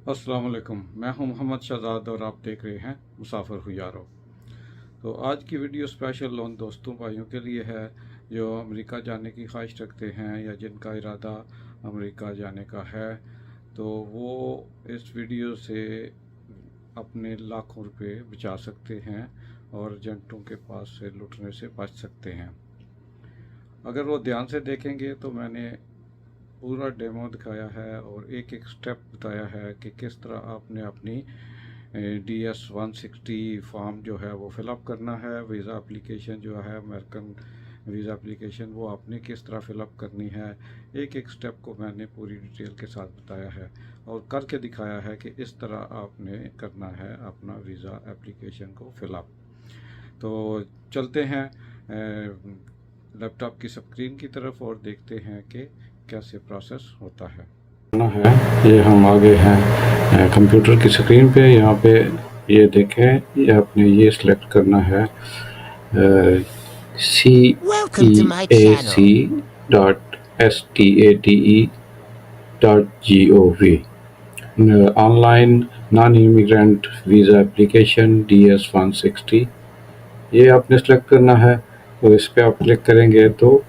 अस्सलाम वालेकुम। मैं हूं मोहम्मद शहजाद और आप देख रहे हैं मुसाफिर हुयारो। तो आज की वीडियो स्पेशल उन दोस्तों भाइयों के लिए है जो अमेरिका जाने की ख्वाहिश रखते हैं या जिनका इरादा अमेरिका जाने का है। तो वो इस वीडियो से अपने लाखों रुपए बचा सकते हैं और एजेंटों के पास से लुटने से बच सकते हैं। अगर वो ध्यान से देखेंगे तो मैंने पूरा डेमो दिखाया है और एक एक स्टेप बताया है कि किस तरह आपने अपनी DS-160 फॉर्म जो है वो फिलअप करना है। वीज़ा एप्लीकेशन जो है अमेरिकन वीज़ा एप्लीकेशन वो आपने किस तरह फिलअप करनी है, एक एक स्टेप को मैंने पूरी डिटेल के साथ बताया है और करके दिखाया है कि इस तरह आपने करना है अपना वीज़ा एप्लीकेशन को फिलअप। तो चलते हैं लैपटॉप की स्क्रीन की तरफ और देखते हैं कि कैसे प्रोसेस होता है। ये हम आ गए हैं कंप्यूटर की स्क्रीन पे। यहाँ पे ये देखें, ये आपने ये सिलेक्ट करना है cac.state.gov online non immigrant visa application DS-160। ये आपने सेलेक्ट करना है और इस पर आप क्लिक करेंगे तो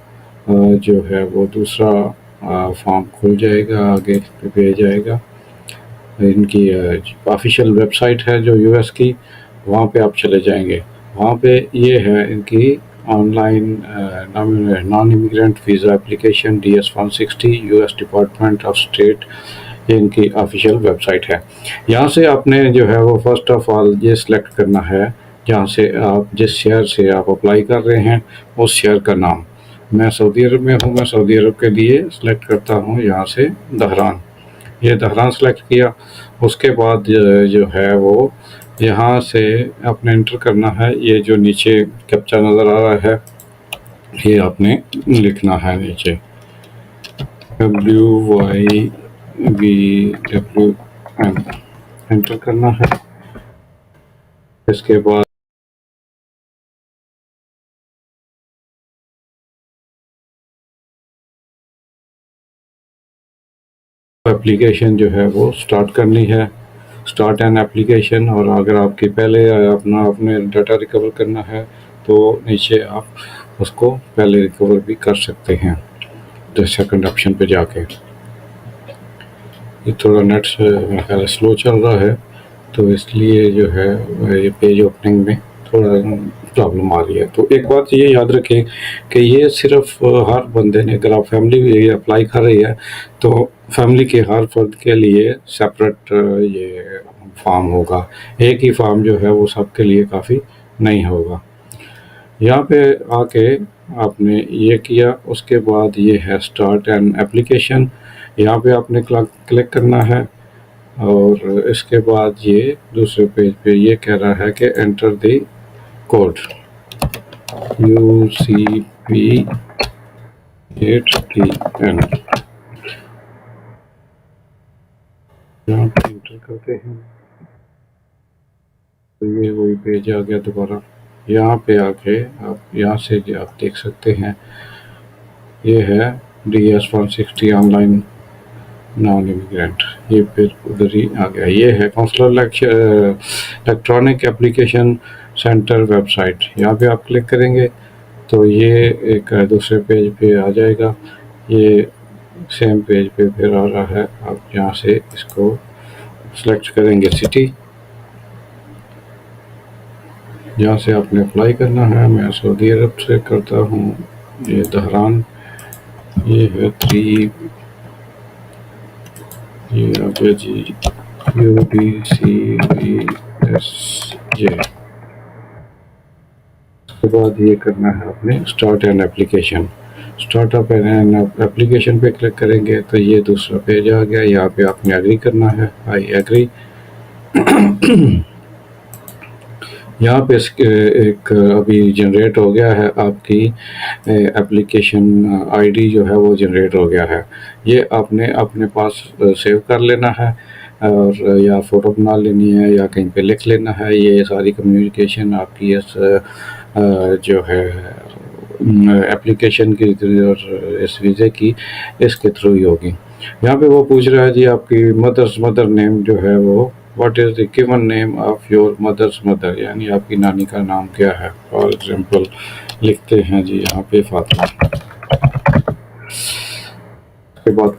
जो है वो दूसरा फॉर्म खुल जाएगा, आगे पे भेज जाएगा। इनकी ऑफिशियल वेबसाइट है जो यूएस की, वहाँ पे आप चले जाएंगे। वहाँ पे ये है इनकी online non immigrant visa application DS-160 US department of state, ये इनकी ऑफिशियल वेबसाइट है। यहाँ से आपने जो है वो फर्स्ट ऑफ ऑल ये सिलेक्ट करना है जहाँ से आप जिस शहर से आप अप्लाई कर रहे हैं उस शहर का नाम। मैं सऊदी अरब में हूँ, मैं सऊदी अरब के लिए सिलेक्ट करता हूँ यहाँ से दहरान। ये दहरान सेलेक्ट किया, उसके बाद जो है वो यहाँ से आपने इंटर करना है। ये जो नीचे कैप्चा नज़र आ रहा है ये आपने लिखना है नीचे WYVWM एंटर करना है। इसके बाद एप्लीकेशन जो है वो स्टार्ट करनी है, स्टार्ट एन एप्लीकेशन। और अगर आपके पहले अपने डाटा रिकवर करना है तो नीचे आप उसको पहले रिकवर भी कर सकते हैं सेकंड ऑप्शन पे जाके। ये थोड़ा नेट मेरा ख्याल स्लो चल रहा है तो इसलिए जो है ये पेज ओपनिंग में थोड़ा प्रॉब्लम आ रही है। तो एक बात ये याद रखें कि ये सिर्फ हर बंदे ने, अगर आप फैमिली अप्लाई कर रही है तो फैमिली के हर फर्द के लिए सेपरेट ये फॉर्म होगा। एक ही फॉर्म जो है वो सबके लिए काफ़ी नहीं होगा। यहाँ पे आके आपने ये किया, उसके बाद ये है स्टार्ट एन एप्लीकेशन। यहाँ पे आपने क्लिक करना है और इसके बाद ये दूसरे पेज पे ये कह रहा है कि एंटर द कोड UCP8TN। यहाँ पे एंटर करते हैं तो ये वही पेज आ गया दोबारा। यहाँ पे आके आप यहाँ से आप देख सकते हैं ये है DS-160 ऑनलाइन नॉन इमिग्रेंट, ये फिर उधर ही आ गया। ये है consular electronic application center website. यहाँ पे आप क्लिक करेंगे तो ये एक दूसरे पेज पे आ जाएगा। ये सेम पेज पे फिर आ रहा है। आप यहाँ से इसको सेलेक्ट करेंगे सिटी जहाँ से आपने अप्लाई करना है। मैं सऊदी अरब से करता हूँ, ये दहरान। ये है 3, ये आ गया जी UDCVSJ। उसके बाद ये करना है आपने start an application. Start up an application पे क्लिक करेंगे तो ये दूसरा पेज आ गया। यहाँ पे आपने एग्री करना है, आई एग्री। यहाँ पे एक अभी जनरेट हो गया है, आपकी एप्लीकेशन आईडी जो है वो जनरेट हो गया है। ये आपने अपने पास सेव कर लेना है और या फ़ोटो बना लेनी है या कहीं पे लिख लेना है। ये सारी कम्युनिकेशन आपकी इस जो है एप्लीकेशन की और इस वीज़े की इसके थ्रू ही होगी। यहाँ पे वो पूछ रहा है जी आपकी मदर नेम जो है वो what is the given name of your mother's mother, यानी आपकी नानी का नाम क्या है। फॉर एग्जांपल लिखते हैं जी यहाँ पे फातिमा। उसके बाद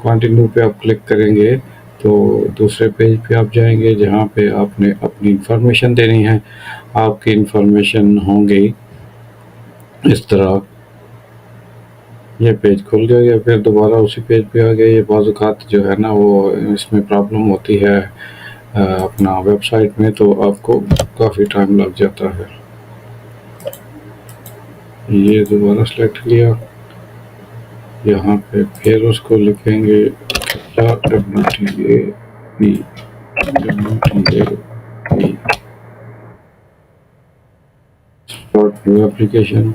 कंटिन्यू पे आप क्लिक करेंगे तो दूसरे पेज पे आप जाएंगे जहाँ पे आपने अपनी इंफॉर्मेशन देनी है। आपकी इंफॉर्मेशन होंगी इस तरह, ये पेज खुल गया, फिर दोबारा उसी पेज पे आ गया। ये बाज़ औक़ात जो है ना वो इसमें प्रॉब्लम होती है अपना वेबसाइट में, तो आपको काफ़ी टाइम लग जाता है। ये दोबारा सेलेक्ट किया, यहाँ पे फिर उसको लिखेंगे WTAP start new application.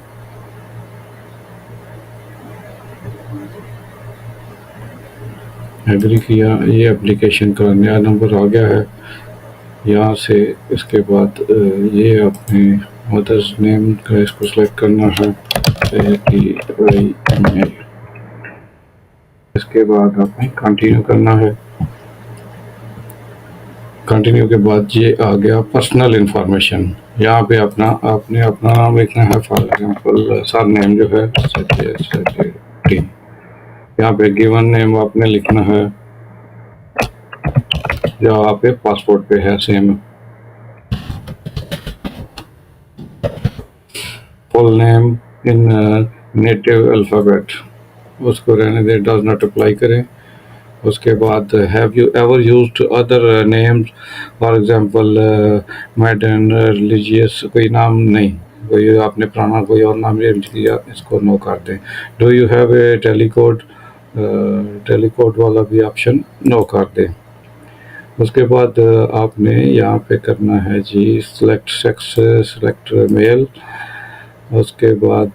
Agree किया, ये एप्लीकेशन का नया नंबर आ गया है। यहाँ से इसके बाद ये अपने मदर्स नेम का इसको सेलेक्ट करना है, इसके बाद आपने कंटिन्यू करना है। कंटिन्यू के बाद ये आ गया पर्सनल इंफॉर्मेशन। यहाँ पे आपने अपना नाम लिखना है। फॉर एग्जांपल सर नेम जो है सैटरडे। यहाँ पे गिवन नेम आपने लिखना है जो आप पे पासपोर्ट पे है same. Full name in native alphabet उसको रहने दे, डज नॉट अप्लाई करें। उसके बाद have you ever used other names, for example modern religious कोई नाम नहीं, कोई आपने पुराना कोई और नाम यूज किया, इसको नो कर दें। डू यू हैव ए टेलीकोड वाला भी ऑप्शन नो कर दें। उसके बाद आपने यहाँ पे करना है जी सिलेक्ट सेक्स, सिलेक्ट मेल। उसके बाद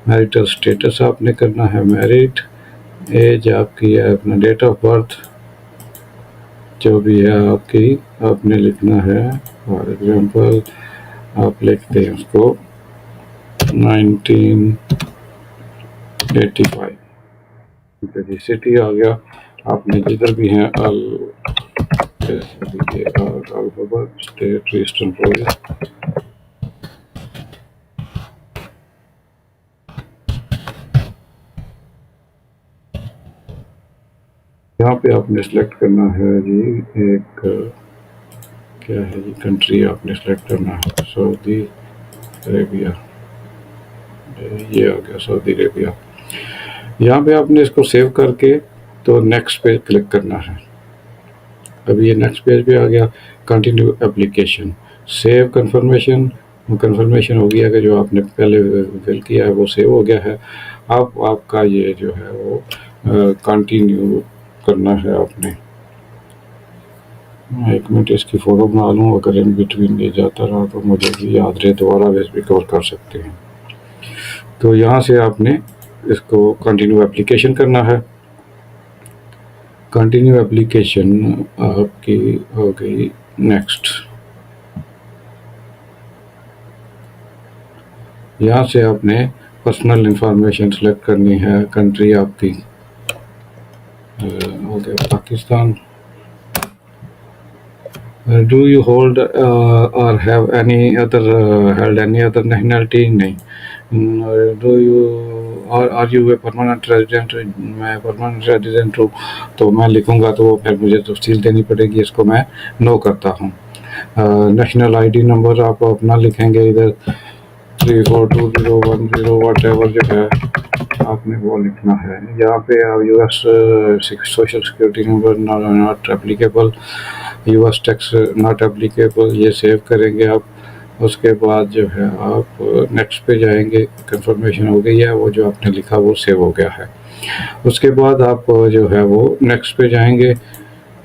मैरिटल स्टेटस आपने करना है मैरिड। एज आपकी है, अपना डेट ऑफ बर्थ जो भी है आपकी आपने लिखना है। फॉर एग्जांपल आप लिखते हैं उसको 1985। सिटी आ गया, आपने जिधर भी हैं स्टेट ईस्टर्न प्रोविंस। यहाँ पे आपने सेलेक्ट करना है जी एक क्या है जी कंट्री आपने सेलेक्ट करना है, सऊदी अरेबिया। ये आ गया सऊदी अरेबिया। यहाँ पे आपने इसको सेव करके तो नेक्स्ट पे क्लिक करना है। अभी ये नेक्स्ट पेज पे आ गया। कंटिन्यू एप्लीकेशन, सेव कंफर्मेशन हो गया कि जो आपने पहले फिल किया है वो सेव हो गया है। अब आपका ये जो है वो कंटिन्यू करना है आपने। एक मिनट इसकी फ़ोटो बना लूँ, अगर इन बिटवीन ये जाता रहा तो मुझे भी याद रहे, दोबारा भी कवर कर सकते हैं। तो यहाँ से आपने इसको कंटिन्यू एप्लीकेशन करना है। कंटिन्यू एप्लीकेशन आपकी हो गई नेक्स्ट। यहाँ से आपने पर्सनल इंफॉर्मेशन सेलेक्ट करनी है। कंट्री आपकी हो गया Pakistan. Do you hold or have any other held any other nationality? नहीं। Do you are you a permanent resident? मैं परमानेंट रेजिडेंट हूँ, तो मैं लिखूँगा तो फिर मुझे तफसील देनी पड़ेगी, इसको मैं नो करता हूँ। नेशनल आईडी नंबर आप अपना लिखेंगे इधर 342010 वट एवर जो है आपने वो लिखना है। यहाँ पे US social security number not applicable, US tax not applicable, ये सेव करेंगे आप। उसके बाद जो है आप नेक्स्ट पे जाएंगे। कंफर्मेशन हो गई है, वो जो आपने लिखा वो सेव हो गया है। उसके बाद आप जो है वो नेक्स्ट पे जाएंगे।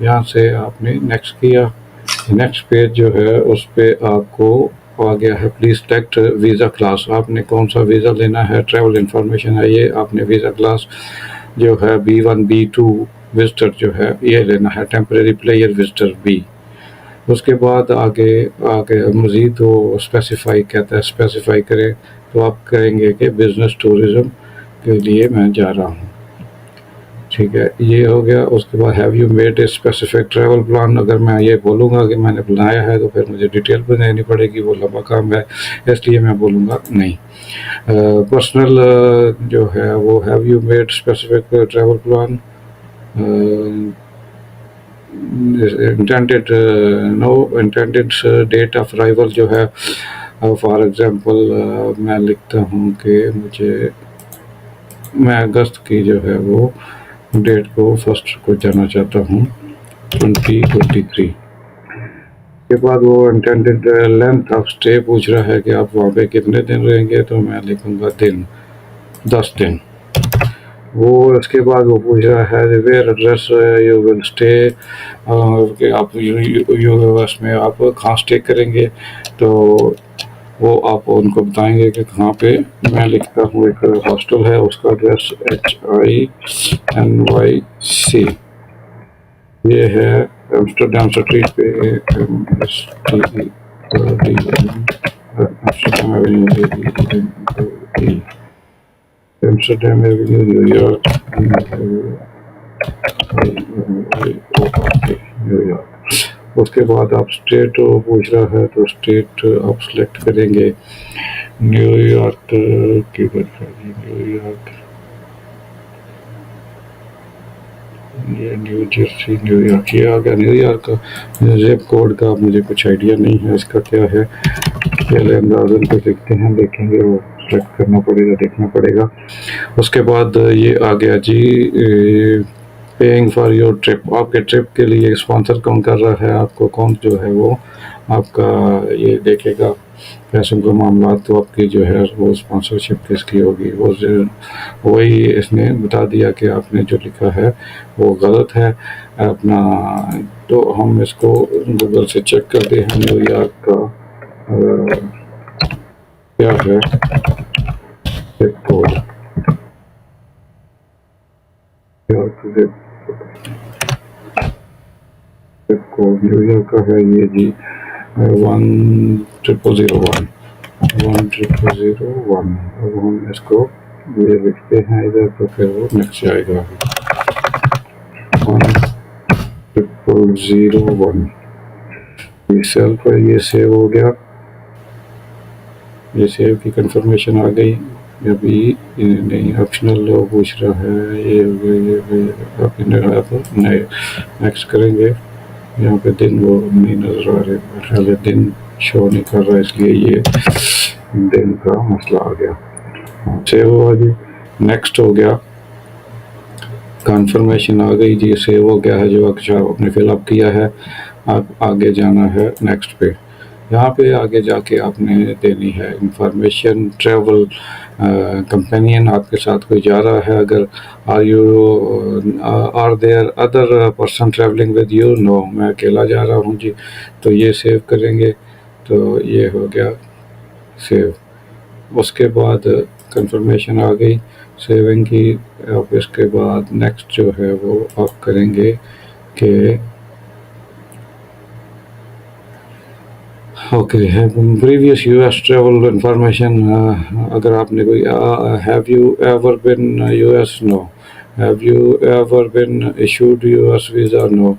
यहाँ से आपने नेक्स्ट किया। नेक्स्ट पेज जो है उस पर आपको आ गया है प्लीज़ सेलेक्ट वीज़ा क्लास। आपने कौन सा वीज़ा लेना है, ट्रैवल इंफॉर्मेशन है ये। आपने वीज़ा क्लास जो है B1 B2 विजिटर जो है ये लेना है, टेम्परेरी प्लेयर विजिटर B। उसके बाद आगे मज़ीद वो स्पेसिफाई कहता है, स्पेसिफाई करें तो आप करेंगे कि बिज़नेस टूरिज़म के लिए मैं जा रहा हूँ। ठीक है, ये हो गया। उसके बाद have you made a specific travel plan. अगर मैं ये बोलूँगा कि मैंने बनाया है तो फिर मुझे डिटेल भी देनी पड़ेगी, वो लंबा काम है, इसलिए मैं बोलूँगा नहीं। पर्सनल जो है वो have you made specific travel plan. Intended no intended date of arrival जो है, फॉर एग्जांपल मैं लिखता हूँ कि मैं अगस्त की जो है वो डेट को फर्स्ट को जाना चाहता हूँ 2023 के बाद। वो इंटेंडेड लेंथ ऑफ स्टे पूछ रहा है कि आप वहाँ पे कितने दिन रहेंगे, तो मैं लिखूँगा दिन, 10 दिन। वो इसके बाद वो पूछ रहा है where address you will stay, कि आप यूनिवर्स में आप कहाँ स्टे करेंगे, तो वो आप उनको बताएंगे कि कहाँ पे। मैं लिखता हूँ एक हॉस्टल है, उसका एड्रेस HINYC, ये है एम्स्टर्डम स्ट्रीट पे, एम्स्टर्डम एवेन्यू न्यूयॉर्क, न्यूयॉर्क। उसके बाद आप स्टेट पूछ रहा है तो स्टेट आप सेलेक्ट करेंगे न्यूयॉर्क की, न्यूयॉर्क, ये न्यू जर्सी, न्यूयॉर्क, ये आ गया न्यूयॉर्क का। जिप कोड का मुझे कुछ आइडिया नहीं है इसका क्या है, पहले अंदाजन को देखते हैं, देखेंगे, वो सेलेक्ट करना पड़ेगा, देखना पड़ेगा। उसके बाद ये आ गया जी पेइंग फॉर योर ट्रिप। आपके ट्रिप के लिए स्पॉन्सर कौन कर रहा है, आपको कौन जो है वो आपका ये देखेगा पैसों का मामला, तो आपकी जो है वो स्पॉन्सरशिप किसकी होगी, वो वही इसने बता दिया कि आपने जो लिखा है वो गलत है अपना। तो हम इसको गूगल से चेक करते हैं न्यूयॉर्क का क्या है जिप कोड, न्यूयॉर्क का है ये जी 10001। अब हम इसको ये लिखते हैं इधर, तो फिर वो नेक्स्ट आएगा 10001। सेल पर ये सेव हो गया, ये सेव की कंफर्मेशन आ गई। अभी नहीं ऑप्शनल पूछ रहा है, ये नेक्स्ट करेंगे। यहाँ पे दिन वो नहीं नजर आ रहे, पहले दिन शो नहीं कर रहा, इसलिए ये दिन का मसला आ गया। सेव हुआ जी, नेक्स्ट हो गया, कंफर्मेशन आ गई जी, सेव हो गया है जो अक्षर आपने फिलअप किया है। आप आगे जाना है नेक्स्ट पे, यहाँ पे आगे जाके आपने देनी है इंफॉर्मेशन। ट्रैवल कंपेनियन आपके साथ कोई जा रहा है, अगर are there other person travelling with you, no, मैं अकेला जा रहा हूँ जी, तो ये सेव करेंगे। तो ये हो गया सेव। उसके बाद कंफर्मेशन आ गई सेविंग की। अब इसके बाद नेक्स्ट जो है वो आप करेंगे कि ओके है प्रीवियस यूएस ट्रैवल इंफॉर्मेशन। अगर आपने कोई have you ever been US, no. Have you ever been issued US visa, no.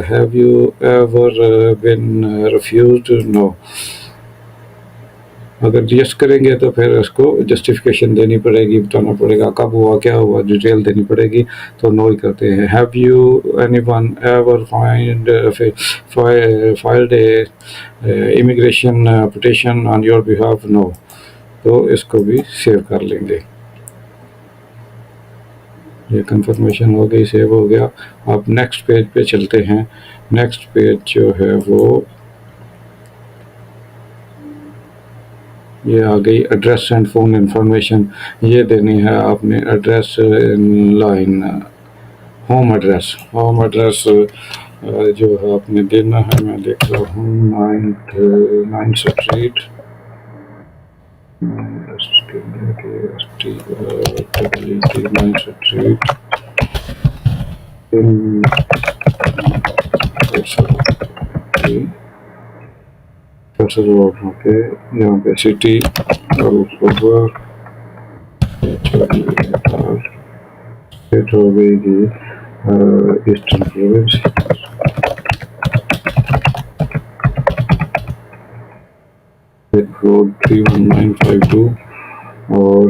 Have you ever been refused, no. अगर यस करेंगे तो फिर उसको जस्टिफिकेशन देनी पड़ेगी, बताना पड़ेगा कब हुआ, क्या हुआ, डिटेल देनी पड़ेगी, तो नो ही करते हैं। Have you anyone ever filed a immigration petition on your behalf, no. तो इसको भी सेव कर लेंगे। ये कंफर्मेशन हो गई, सेव हो गया। अब नेक्स्ट पेज पे चलते हैं। नेक्स्ट पेज जो है वो ये आ गई एड्रेस एंड फ़ोन इंफॉर्मेशन। ये देनी है आपने address line, home address. Home address जो है आपने देना है, मैं लिख रहा हूँ 9th street, 9th street okay, यहाँ पे सिटी और उसके ऊपर स्टेट हो गई जी ईस्टर्न प्रोविंस, रोड 31952, और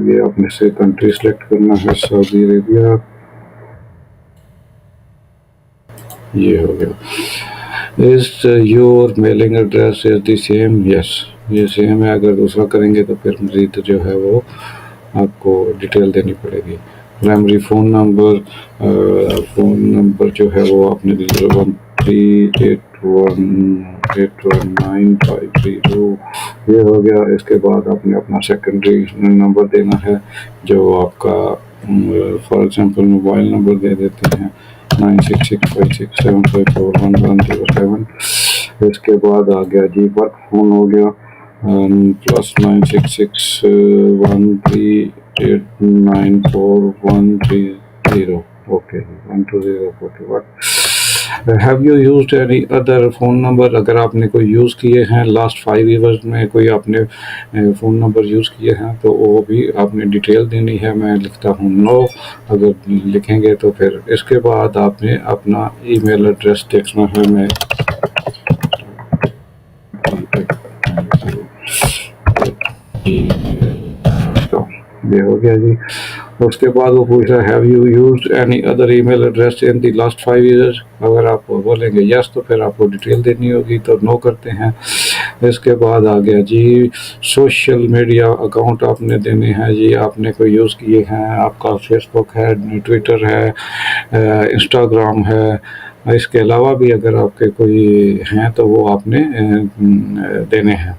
ये आपने से कंट्री सेलेक्ट करना है सऊदी अरेबिया। ये हो गया। Is your mailing address is the same? Yes, ये सेम है। अगर दूसरा करेंगे तो फिर मजीद जो है वो आपको डिटेल देनी पड़ेगी। प्राइमरी फ़ोन नंबर जो है वो आपने 01381819530 ये हो गया। इसके बाद आपने अपना सेकेंडरी नंबर देना है जो आपका फॉर एग्जांपल मोबाइल नंबर दे देते हैं 966567541107। इसके बाद आ गया जी वर्क फ़ोन हो गया +9661389413 okay 120 have you used any other phone number? अगर आपने कोई यूज़ किए हैं लास्ट 5 ईयर्स में, कोई आपने फ़ोन नंबर यूज़ किए हैं तो वो भी आपने डिटेल देनी है। मैं लिखता हूँ नो, अगर लिखेंगे तो फिर इसके बाद आपने अपना ईमेल एड्रेस देखना है। मैं ये हो गया जी। उसके बाद वो पूछ रहा है have you used any other email address in the last 5 years? अगर आप बोलेंगे यस तो फिर आपको डिटेल देनी होगी, तो नो करते हैं। इसके बाद आ गया जी सोशल मीडिया अकाउंट आपने देने हैं जी, आपने कोई यूज़ किए हैं, आपका फेसबुक है, ट्विटर है, इंस्टाग्राम है, इसके अलावा भी अगर आपके कोई हैं तो वो आपने देने हैं।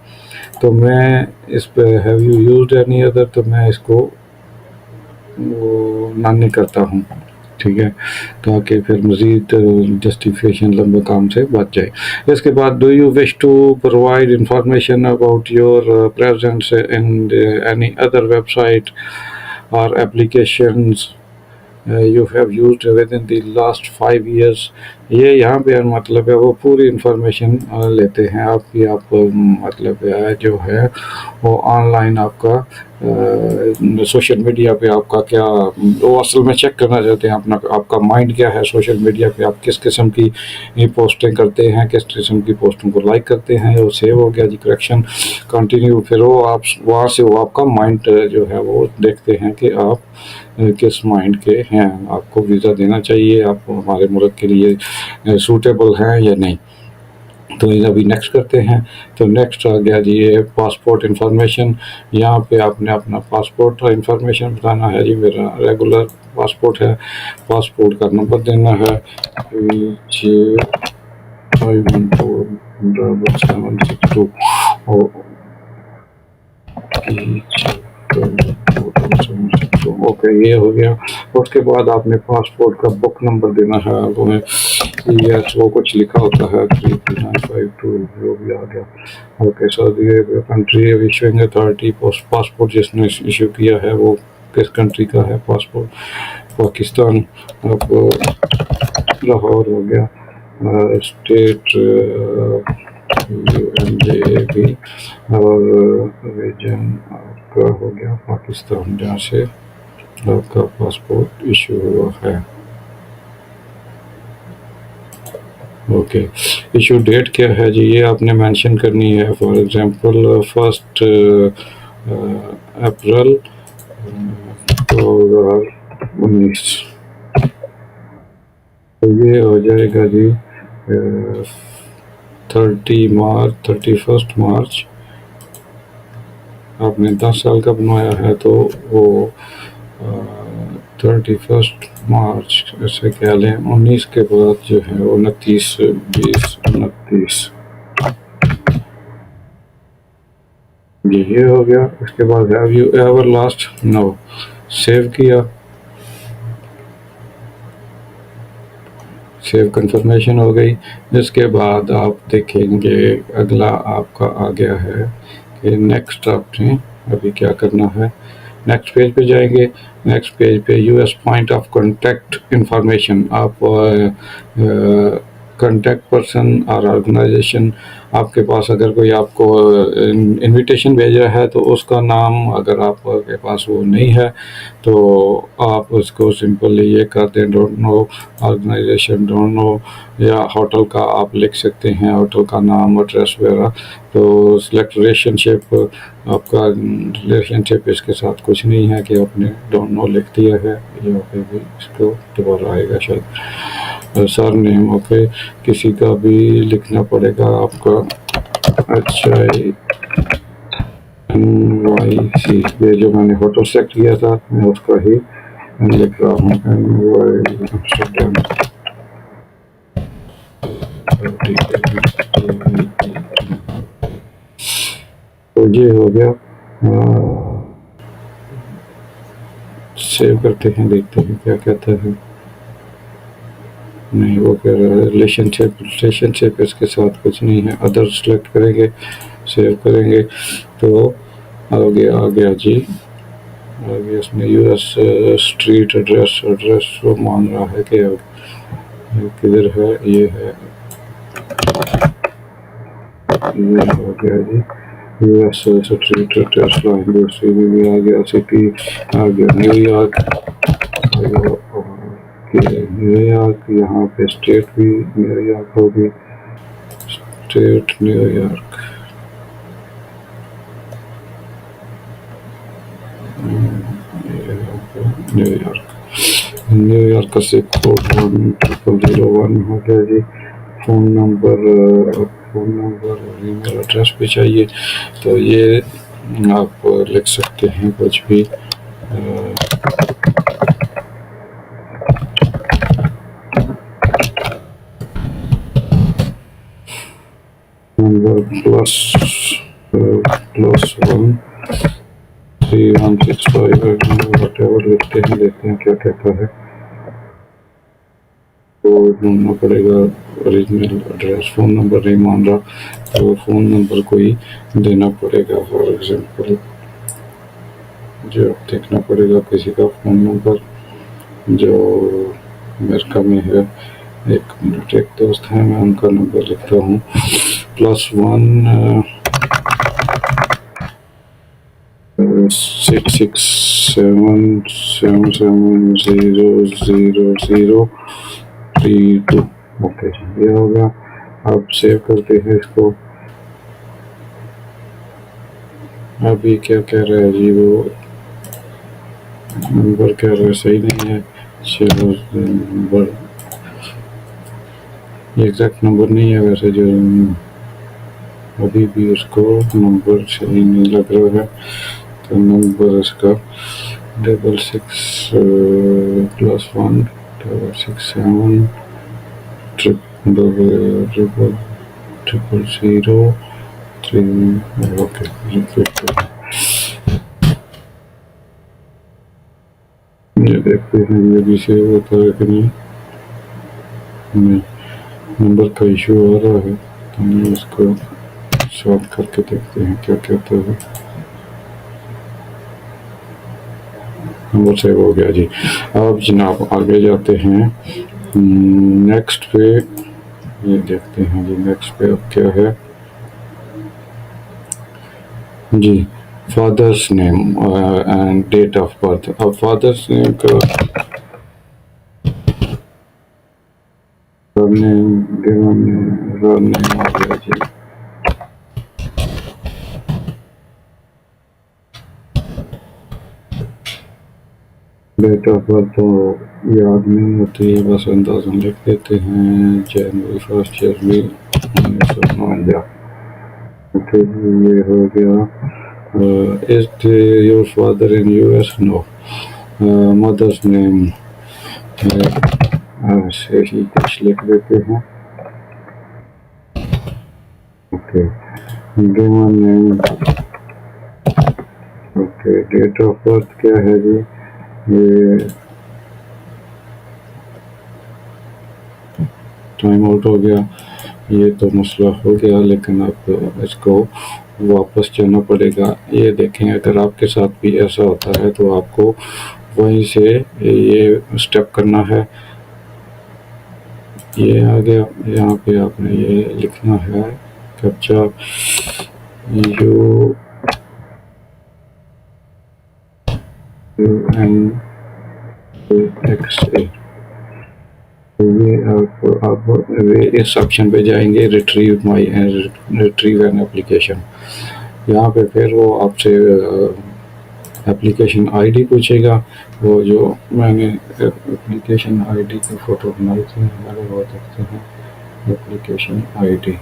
तो मैं इस पे have you used any other, तो मैं इसको नन नहीं करता हूँ, ठीक है, ताकि फिर मज़ीद जस्टिफिकेशन लंबे काम से बच जाए। इसके बाद do you wish to provide information about your presence in any other website or applications you have used within the last 5 years? ये यहाँ पे मतलब है वो पूरी इंफॉर्मेशन लेते हैं आपकी। आप मतलब जो है वो ऑनलाइन आपका सोशल मीडिया पे आपका क्या, वो असल में चेक करना चाहते हैं अपना आपका माइंड क्या है सोशल मीडिया पे, आप किस किस्म की पोस्टिंग करते हैं, किस किस्म की पोस्टों को लाइक करते हैं। वो सेव हो गया जी, करेक्शन कंटिन्यू। फिर वो आप वहाँ से वो आपका माइंड जो है वो देखते हैं कि आप किस माइंड के हैं, आपको वीज़ा देना चाहिए, आप हमारे मुल्क के लिए सूटेबल हैं या नहीं। तो ये अभी नेक्स्ट करते हैं। तो नेक्स्ट आ गया जी ये पासपोर्ट इंफॉर्मेशन। यहाँ पे आपने अपना पासपोर्ट इंफॉर्मेशन बताना है जी। मेरा रेगुलर पासपोर्ट है, पासपोर्ट का नंबर देना है PJ514762 और ओके ये हो गया। उसके बाद आपने पासपोर्ट का बुक नंबर देना है आपको, यस वो कुछ लिखा होता है 33952 जो भी आ गया। Okay Saudi country issuing authority, passport जिसने इशू किया है वो किस कंट्री का है पासपोर्ट? पाकिस्तान। आपको लाहौर हो गया, स्टेट UNJAB और रीजन आपका हो गया पाकिस्तान जहाँ से आपका पासपोर्ट इशू हुआ है। ओके इशू डेट क्या है जी, ये आपने मेंशन करनी है। फॉर एग्जांपल 1 अप्रैल 2019, तो ये हो जाएगा जी 31 मार्च। आपने 10 साल का बनवाया है तो वो 31 मार्च ऐसे कह लें। 19 के बाद जो है 29, 20, 29 ये हो गया। उसके बाद have you ever lost? No, save किया, सेव कंफर्मेशन हो गई। इसके बाद आप देखेंगे अगला आपका आ गया है कि नेक्स्ट आपने अभी क्या करना है। नेक्स्ट पेज पे जाएंगे। नेक्स्ट पेज पे US point of contact information, आप कॉन्टैक्ट पर्सन और ऑर्गेनाइजेशन, आपके पास अगर कोई आपको इनविटेशन भेज रहा है तो उसका नाम अगर आपके पास वो नहीं है तो आप उसको सिंपली ये कर दें don't know, organisation don't know, या होटल का आप लिख सकते हैं, होटल का नाम, एड्रेस वगैरह। तो सिलेक्ट रिलेशनशिप, आपका रिलेशनशिप इसके साथ कुछ नहीं है कि आपने डोंट नो लिख दिया है, यहाँ पे भी इसको दोबारा आएगा शायद। सर नेम ओके, किसी का भी लिखना पड़ेगा आपका, HINYC, ये जो मैंने होटल सेलेक्ट किया था मैं उसका ही लिख रहा हूँ, एमस्टरडम। तो ये हो गया, सेव करते हैं, देखते हैं क्या कहता है। नहीं, वो कह रहा है रिलेशनशिप इसके साथ कुछ नहीं है। अदर सेलेक्ट करेंगे, सेव करेंगे तो आ गया जी, आ गया इसमें US स्ट्रीट एड्रेस वो मान रहा है कि किधर है, ये है, ये हो गया जी US स्ट्रीट एड्रेस, लैंग्वेज भी आ गया, सिटी आ गया न्यूयॉर्क, न्यूयॉर्क, यहाँ पे स्टेट भी न्यूयॉर्क होगी, स्टेट न्यूयॉर्क, न्यूयॉर्क का सिप कोड 1001 हो गया जी। फ़ोन नंबर ईमेल एड्रेस भी चाहिए, तो ये आप लिख सकते हैं कुछ भी, नंबर +1 3165 वटेवर लिखते हैं, देखते हैं क्या कहता है। तो ढूंढना पड़ेगा ओरिजिनल एड्रेस, फ़ोन नंबर नहीं मान रहा तो फ़ोन नंबर कोई देना पड़ेगा। फॉर एग्जांपल जो देखना पड़ेगा किसी का फ़ोन नंबर जो अमेरिका में है, एक दोस्त है, मैं उनका नंबर लिखता हूँ, +1 66777000032। ओके, ये हो गया। अब सेव करते हैं इसको। अभी क्या कह रहा है जी, वो नंबर कह रहा है सही नहीं है, चलो नंबर एग्जैक्ट नंबर नहीं है वैसे, जो अभी भी उसको नंबर सही नहीं लग रहा है, तो नंबर इसका 66+1 667 00003। ओके, ये देखते हैं ये भी सेव होता है कि नहीं, नंबर का इशू आ रहा है, तो मैं इसको सॉल्व करके देखते हैं क्या कहता है। नंबर सेव हो गया जी। अब जनाब आगे जाते हैं नेक्स्ट पे, ये देखते हैं जी नेक्स्ट पे अब क्या है जी, father's name and date of birth. अब फादर्स नेम का नेम आ गया जी, डेट ऑफ बर्थ तो याद नहीं होती है, बस अंदाज़ा लिख देते हैं, जनवरी 1 जनवरी 1959। ओके, ये हो गया। Is your father in US? No. Mother's name ऐसे ही कुछ लिख देते हैं। Okay, given name, okay, date of birth क्या है जी, ये टाइम आउट हो गया, ये तो मसला हो गया, लेकिन अब इसको वापस जाना पड़ेगा। ये देखें, अगर आपके साथ भी ऐसा होता है तो आपको वहीं से ये स्टेप करना है, ये आ गया। यहाँ पे आपने ये लिखना है कैप्चा UNAXA। तो ये आप इस ऑप्शन पे जाएंगे, रिट्रीव एन एप्लीकेशन। यहाँ पे फिर वो आपसे एप्लीकेशन आईडी पूछेगा। वो जो मैंने एप्लीकेशन आईडी की फ़ोटो बनाई थी, हमारे वो देखते हैं एप्लीकेशन आईडी।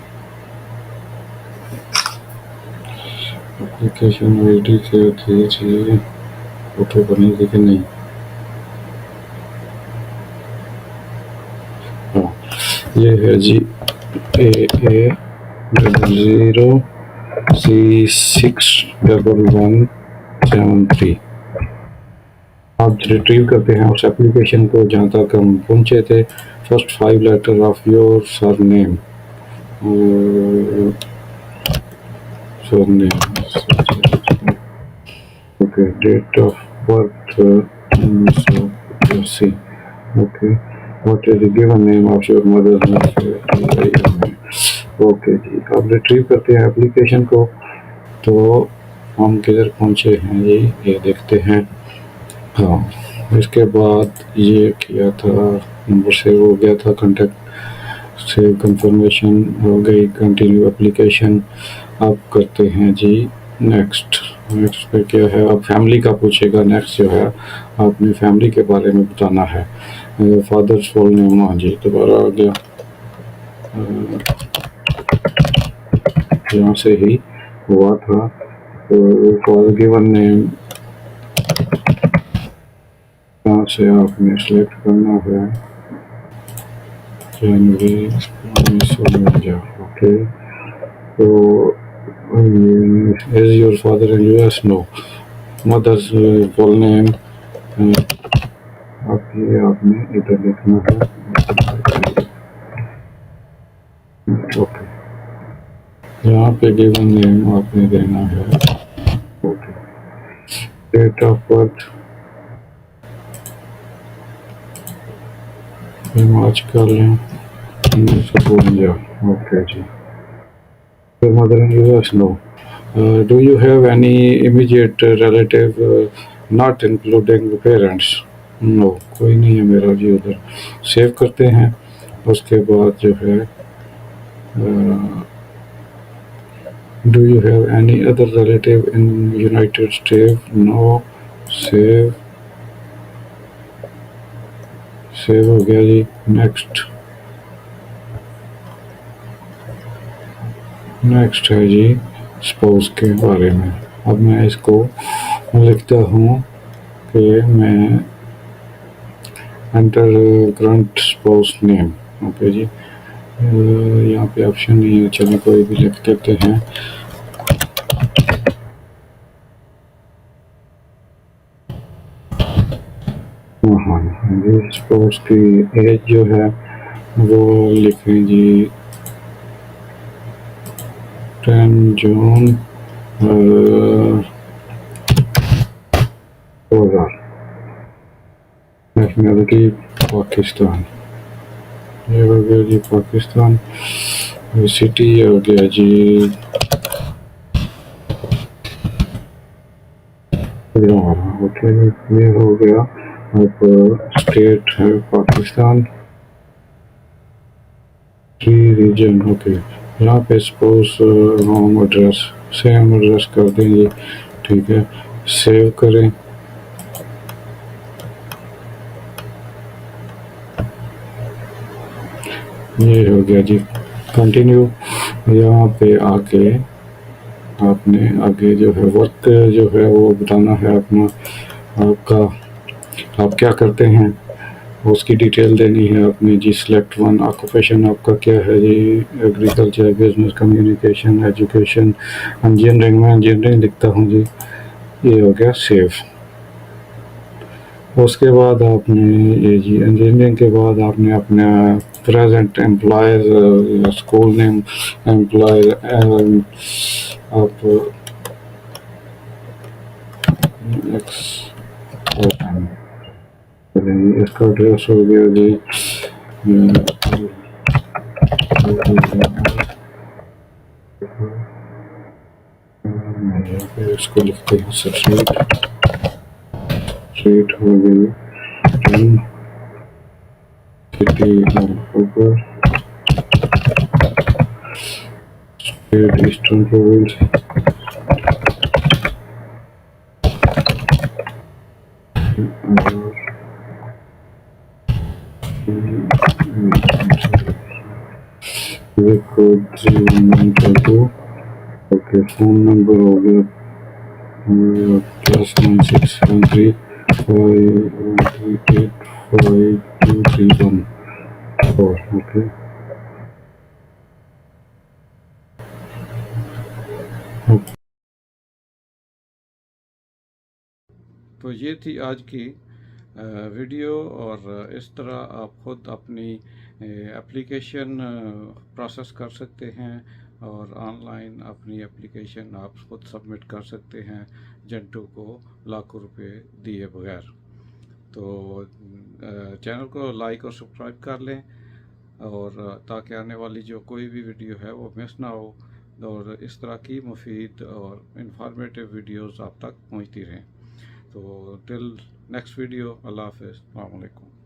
एप्लीकेशन आईडी क्या थी फ़ोटो बनी थी कि नहीं? हाँ, ये है जी AA00C61173। आप रिट्रीव करते हैं उस एप्लीकेशन को जहाँ तक हम पहुँचे थे। First 5 letter of your surname, okay, date of birth 1980, okay, what is the given name of your mother. Okay जी, आप रिट्रीव करते हैं एप्लीकेशन को। तो हम किधर पहुँचे हैं जी, ये देखते हैं। हाँ, इसके बाद ये किया था, नंबर सेव हो गया था, कॉन्टैक्ट सेव, कंफर्मेशन हो गई, कंटिन्यू एप्लीकेशन। अब करते हैं जी नेक्स्ट। नेक्स्ट पे क्या है, अब फैमिली का पूछेगा। नेक्स्ट जो है आपने फैमिली के बारे में बताना है। फादर्स फुल नेम, हाँ जी दोबारा आ गया, यहाँ से ही हुआ था। फॉर गिवन नेम यहाँ से आपने सेलेक्ट करना है जनवरी 1949, ओके। तो is your father in US? No. Mother's full name आपने इधर लिखना है, ओके। यहाँ पे गिवन नेम आपने देना है, okay. Date of birth March कर लें 1952, ओके जी। Your mother in US? No. Do you have any immediate relative not including parents? No, कोई नहीं है मेरा जी उधर। सेव करते हैं। उसके बाद जो है do you have any other relative in United States? No. Save, save हो गया जी। नेक्स्ट, नेक्स्ट है जी स्पाउस के बारे में। अब मैं इसको लिखता हूँ कि मैं enter current spouse name, okay जी। यहाँ पे ऑप्शन नहीं है, चलो कोई भी लिख देते हैं। हाँ जी, स्पाउस की एज जो है वो लिखें जी 10 जून 2000। नेशनलिटी पाकिस्तान, ये हो गया जी पाकिस्तान। सिटी हो गया जी ओके, ये हो गया। अब स्टेट है पाकिस्तान, रीजन, ओके। यहाँ पे suppose home address, same address कर देंगे, ठीक है। सेव करें। ये हो गया जी कंटिन्यू। यहाँ पे आके आपने आगे जो है वर्क जो है वो बताना है अपना, आपका आप क्या करते हैं उसकी डिटेल देनी है आपने जी। सिलेक्ट वन, ऑक्यूपेशन आपका क्या है जी, agriculture, business, communication, education, engineering. में इंजीनियरिंग लिखता हूँ जी। ये हो गया सेव। उसके बाद आपने ये जी इंजीनियरिंग के बाद आपने अपना present employer, school name, employer, आप इसका एड्रेस हो गया जी यहाँ पे इसको लिखते हैं सब्सिट स्ट्रेट हो गई इन सिटी ऊपर state eastern province code 31952 okay phone number हो गया +9613585231 ओके। तो ये थी आज की वीडियो और इस तरह आप खुद अपनी एप्लीकेशन प्रोसेस कर सकते हैं और ऑनलाइन अपनी एप्लीकेशन आप खुद सबमिट कर सकते हैं जेंटो को लाखों रुपए दिए बगैर। तो चैनल को लाइक और सब्सक्राइब कर लें और ताकि आने वाली जो कोई भी वीडियो है वो मिस ना हो और इस तरह की मुफीद और इंफॉर्मेटिव वीडियोस आप तक पहुंचती रहें। तो टिल नेक्स्ट वीडियो, अल्लाह हाफ़िज़, अस्सलाम वालेकुम।